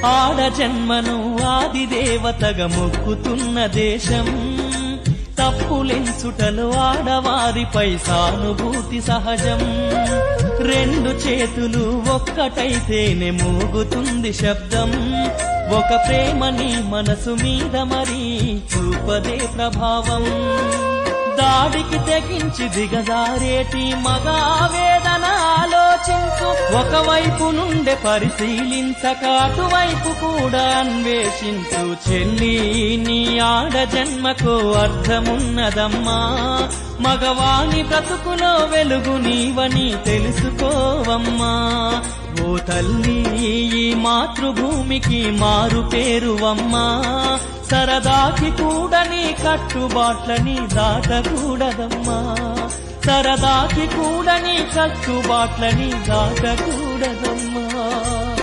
ఆడ జన్మను ఆది దేవతగా మొక్కుతున్న దేశం, తప్పులెంచుటలు ఆడవారిపై సానుభూతి సహజం. రెండు చేతులు ఒక్కటైతేనే మోగుతుంది శబ్దం, ఒక ప్రేమని మనసు మీద మరీ చూపదే ప్రభావం. దాడికి తెగించి దిగజారేటి మగా వేదన ఆలోచించు, ఒకవైపు నుండే పరిశీలించక అటువైపు కూడా అన్వేషించు. చెల్లి నీ ఆడ జన్మకు అర్థమున్నదమ్మా, మగవాని బ్రతుకులో వెలుగు నీవని తెలుసుకోవమ్మా. ఓ తల్లి ఈ మాతృభూమికి మారు పేరువమ్మా, సరదాకి కూడా నీ కట్టుబాట్లని దాటకూడదమ్మా, సరదాకి కూడా నీ కట్టుబాట్లని దాటకూడదమ్మా.